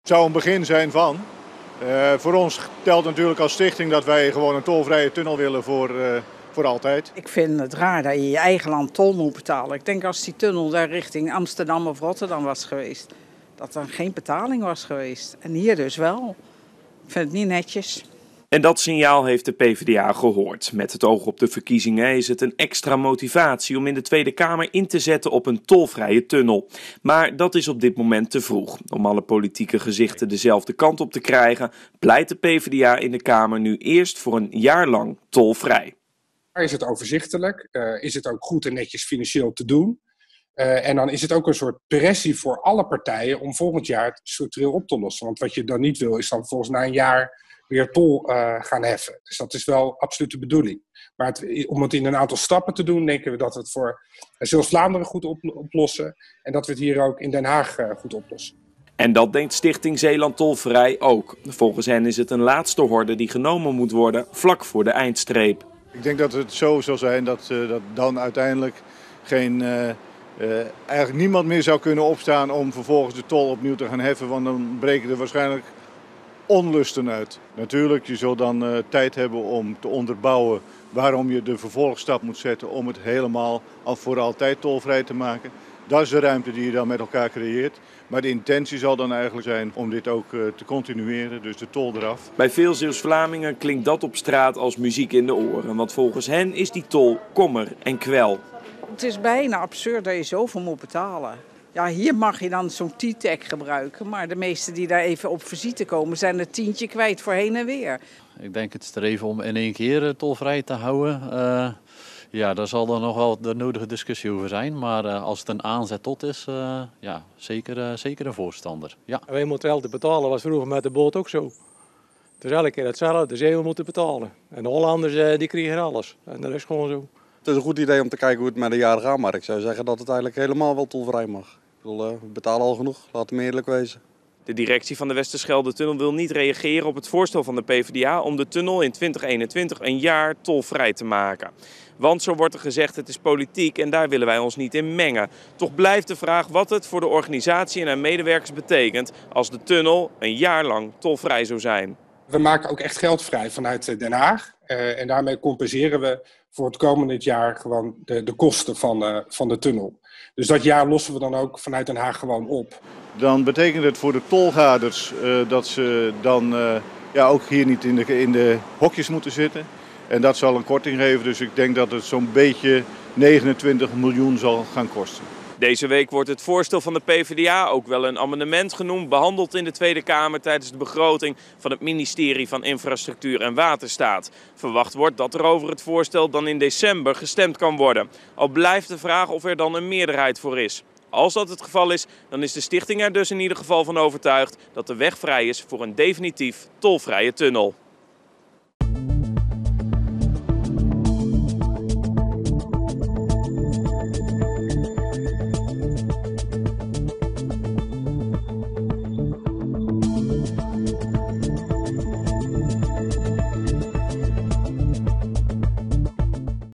Het zou een begin zijn van. Voor ons telt natuurlijk als stichting dat wij gewoon een tolvrije tunnel willen voor altijd. Ik vind het raar dat je in je eigen land tol moet betalen. Ik denk als die tunnel daar richting Amsterdam of Rotterdam was geweest, dat er geen betaling was geweest. En hier dus wel. Ik vind het niet netjes. En dat signaal heeft de PvdA gehoord. Met het oog op de verkiezingen is het een extra motivatie om in de Tweede Kamer in te zetten op een tolvrije tunnel. Maar dat is op dit moment te vroeg. Om alle politieke gezichten dezelfde kant op te krijgen, pleit de PvdA in de Kamer nu eerst voor een jaar lang tolvrij. Is het overzichtelijk? Is het ook goed en netjes financieel te doen? En dan is het ook een soort pressie voor alle partijen om volgend jaar het structureel op te lossen. Want wat je dan niet wil, is dan volgens na een jaar weer tol gaan heffen. Dus dat is wel absoluut de bedoeling. Maar om het in een aantal stappen te doen, denken we dat we het voor Zeeuws-Vlaanderen goed oplossen. En dat we het hier ook in Den Haag goed oplossen. En dat denkt Stichting Zeeland Tolvrij ook. Volgens hen is het een laatste horde die genomen moet worden vlak voor de eindstreep. Ik denk dat het zo zal zijn dat dan uiteindelijk eigenlijk niemand meer zou kunnen opstaan om vervolgens de tol opnieuw te gaan heffen. Want dan breken er waarschijnlijk onlusten uit. Natuurlijk, je zult dan tijd hebben om te onderbouwen waarom je de vervolgstap moet zetten om het helemaal voor altijd tolvrij te maken. Dat is de ruimte die je dan met elkaar creëert. Maar de intentie zal dan eigenlijk zijn om dit ook te continueren, dus de tol eraf. Bij veel Zeeuws-Vlamingen klinkt dat op straat als muziek in de oren. Want volgens hen is die tol kommer en kwel. Het is bijna absurd dat je zoveel moet betalen. Ja, hier mag je dan zo'n T-tag gebruiken, maar de meesten die daar even op visite komen zijn een tientje kwijt voor heen en weer. Ik denk het streven om in één keer tolvrij te houden. Ja, daar zal er nog wel de nodige discussie over zijn. Maar als het een aanzet tot is, ja, zeker een voorstander. Ja. Wij moeten altijd betalen, was vroeger met de boot ook zo. Het is elke keer hetzelfde, de zeeuwen moeten betalen. En de Hollanders die kregen alles. En dat is gewoon zo. Het is een goed idee om te kijken hoe het met de jaren gaat, maar ik zou zeggen dat het eigenlijk helemaal wel tolvrij mag. Ik bedoel, we betalen al genoeg, laten we eerlijk wezen. De directie van de Westerschelde-tunnel wil niet reageren op het voorstel van de PvdA om de tunnel in 2021 een jaar tolvrij te maken. Want zo wordt er gezegd, het is politiek en daar willen wij ons niet in mengen. Toch blijft de vraag wat het voor de organisatie en haar medewerkers betekent als de tunnel een jaar lang tolvrij zou zijn. We maken ook echt geld vrij vanuit Den Haag. En daarmee compenseren we voor het komende jaar gewoon de kosten van de tunnel. Dus dat jaar lossen we dan ook vanuit Den Haag gewoon op. Dan betekent het voor de tolgaders dat ze dan ook hier niet in de hokjes moeten zitten. En dat zal een korting geven, dus ik denk dat het zo'n beetje 29 miljoen zal gaan kosten. Deze week wordt het voorstel van de PvdA, ook wel een amendement genoemd, behandeld in de Tweede Kamer tijdens de begroting van het ministerie van Infrastructuur en Waterstaat. Verwacht wordt dat er over het voorstel dan in december gestemd kan worden. Al blijft de vraag of er dan een meerderheid voor is. Als dat het geval is, dan is de stichting er dus in ieder geval van overtuigd dat de weg vrij is voor een definitief tolvrije tunnel.